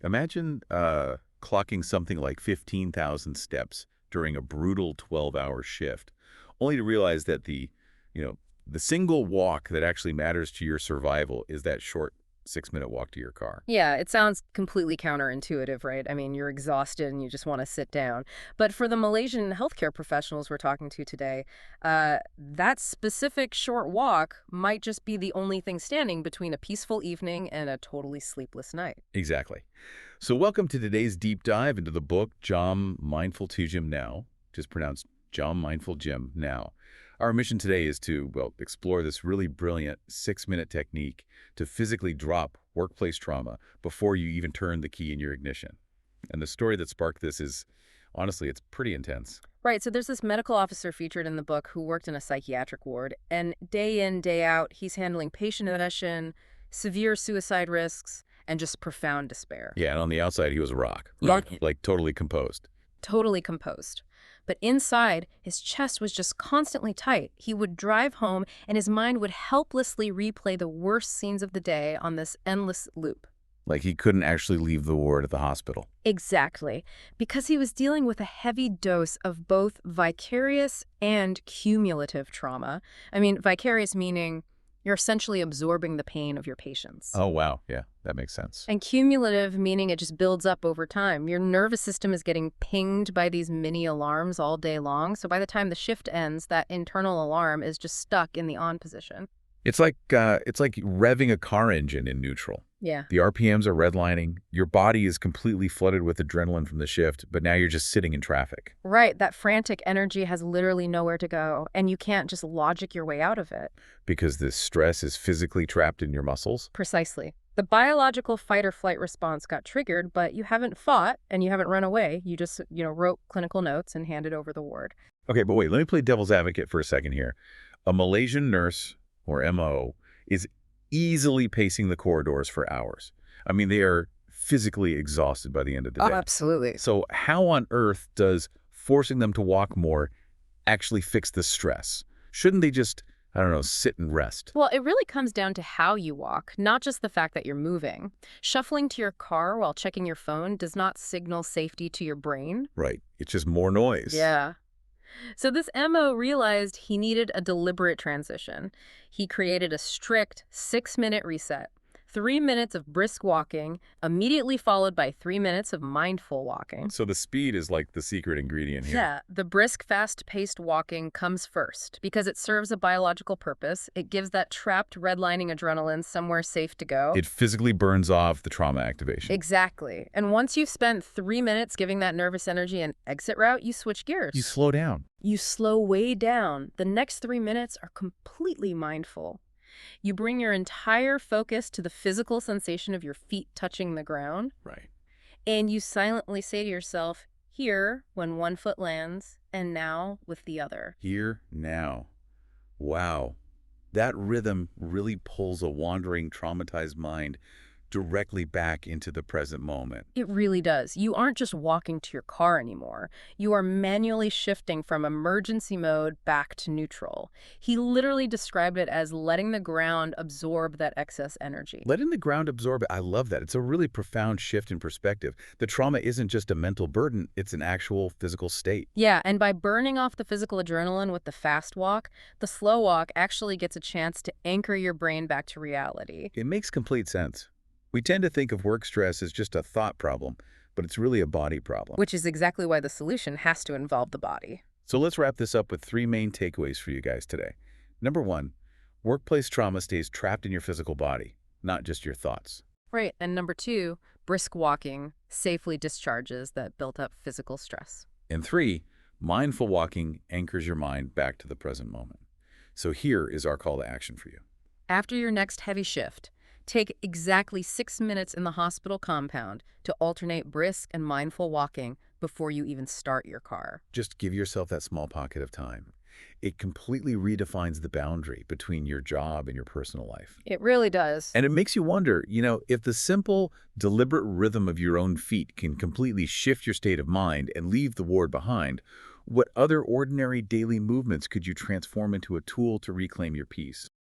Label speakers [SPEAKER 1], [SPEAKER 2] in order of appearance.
[SPEAKER 1] Imagine clocking something like 15,000 steps during a brutal 12-hour shift, only to realize that you know, the single walk that actually matters to your survival is that short 6-minute walk to your car.
[SPEAKER 2] Yeah, it sounds completely counterintuitive, right? I mean, you're exhausted and you just want to sit down. But for the Malaysian healthcare professionals we're talking to today, that specific short walk might just be the only thing standing between a peaceful evening and a totally sleepless night.
[SPEAKER 1] Exactly. So welcome to today's deep dive into the book Jom Mindful to Gym Now, just pronounced Jom Mindful Gym Now. Our mission today is to, well, explore this really brilliant 6-minute technique to physically drop workplace trauma before you even turn the key in your ignition. And the story that sparked this is, honestly, it's pretty intense.
[SPEAKER 2] Right, so there's this medical officer featured in the book who worked in a psychiatric ward, and day in, day out, he's handling patient admission, severe suicide risks, and just profound despair.
[SPEAKER 1] Yeah, and on the outside, he was a rock.
[SPEAKER 2] Right.
[SPEAKER 1] Like totally composed.
[SPEAKER 2] Totally composed. But inside, his chest was just constantly tight. He would drive home, and his mind would helplessly replay the worst scenes of the day on this endless loop.
[SPEAKER 1] Like he couldn't actually leave the ward at the hospital.
[SPEAKER 2] Exactly. Because he was dealing with a heavy dose of both vicarious and cumulative trauma. I mean, vicarious meaning you're essentially absorbing the pain of your patients.
[SPEAKER 1] Oh, wow. Yeah, that makes sense.
[SPEAKER 2] And cumulative meaning it just builds up over time. Your nervous system is getting pinged by these mini alarms all day long. So by the time the shift ends, that internal alarm is just stuck in the on position.
[SPEAKER 1] It's like revving a car engine in neutral.
[SPEAKER 2] Yeah.
[SPEAKER 1] The RPMs are redlining. Your body is completely flooded with adrenaline from the shift, but now you're just sitting in traffic.
[SPEAKER 2] Right. That frantic energy has literally nowhere to go, and you can't just logic your way out of it.
[SPEAKER 1] Because this stress is physically trapped in your muscles?
[SPEAKER 2] Precisely. The biological fight or flight response got triggered, but you haven't fought and you haven't run away. You just, wrote clinical notes and handed over the ward.
[SPEAKER 1] Okay, but wait, let me play devil's advocate for a second here. A Malaysian nurse, or MO, is easily pacing the corridors for hours. I mean, they are physically exhausted by the end of the
[SPEAKER 2] Oh,
[SPEAKER 1] day.
[SPEAKER 2] absolutely.
[SPEAKER 1] So how on earth does forcing them to walk more actually fix the stress? Shouldn't they just, I don't know, sit and rest?
[SPEAKER 2] Well, it really comes down to how you walk, not just the fact that you're moving. Shuffling to your car while checking your phone does not signal safety to your brain.
[SPEAKER 1] Right. It's just more noise.
[SPEAKER 2] Yeah. So this MO realized he needed a deliberate transition. He created a strict 6-minute reset. 3 minutes of brisk walking, immediately followed by 3 minutes of mindful walking.
[SPEAKER 1] So the speed is like the secret ingredient here.
[SPEAKER 2] Yeah, the brisk, fast-paced walking comes first because it serves a biological purpose. It gives that trapped redlining adrenaline somewhere safe to go.
[SPEAKER 1] It physically burns off the trauma activation.
[SPEAKER 2] Exactly. And once you've spent 3 minutes giving that nervous energy an exit route, you switch gears.
[SPEAKER 1] You slow down.
[SPEAKER 2] You slow way down. The next 3 minutes are completely mindful. You bring your entire focus to the physical sensation of your feet touching the ground,
[SPEAKER 1] Right.
[SPEAKER 2] and you silently say to yourself, here when one foot lands, and now with the other.
[SPEAKER 1] Here, now. Wow. That rhythm really pulls a wandering, traumatized mind directly back into the present moment.
[SPEAKER 2] It really does. You aren't just walking to your car anymore. You are manually shifting from emergency mode back to neutral. He literally described it as letting the ground absorb that excess energy.
[SPEAKER 1] Letting the ground absorb it, I love that. It's a really profound shift in perspective. The trauma isn't just a mental burden, it's an actual physical state.
[SPEAKER 2] Yeah, and by burning off the physical adrenaline with the fast walk, the slow walk actually gets a chance to anchor your brain back to reality.
[SPEAKER 1] It makes complete sense. We tend to think of work stress as just a thought problem, but it's really a body problem.
[SPEAKER 2] Which is exactly why the solution has to involve the body.
[SPEAKER 1] So let's wrap this up with 3 main takeaways for you guys today. Number 1, workplace trauma stays trapped in your physical body, not just your thoughts.
[SPEAKER 2] Right, and number 2, brisk walking safely discharges that built-up physical stress.
[SPEAKER 1] And 3, mindful walking anchors your mind back to the present moment. So here is our call to action for you.
[SPEAKER 2] After your next heavy shift, take exactly 6 minutes in the hospital compound to alternate brisk and mindful walking before you even start your car.
[SPEAKER 1] Just give yourself that small pocket of time. It completely redefines the boundary between your job and your personal life.
[SPEAKER 2] It really does.
[SPEAKER 1] And it makes you wonder, if the simple, deliberate rhythm of your own feet can completely shift your state of mind and leave the ward behind, what other ordinary daily movements could you transform into a tool to reclaim your peace?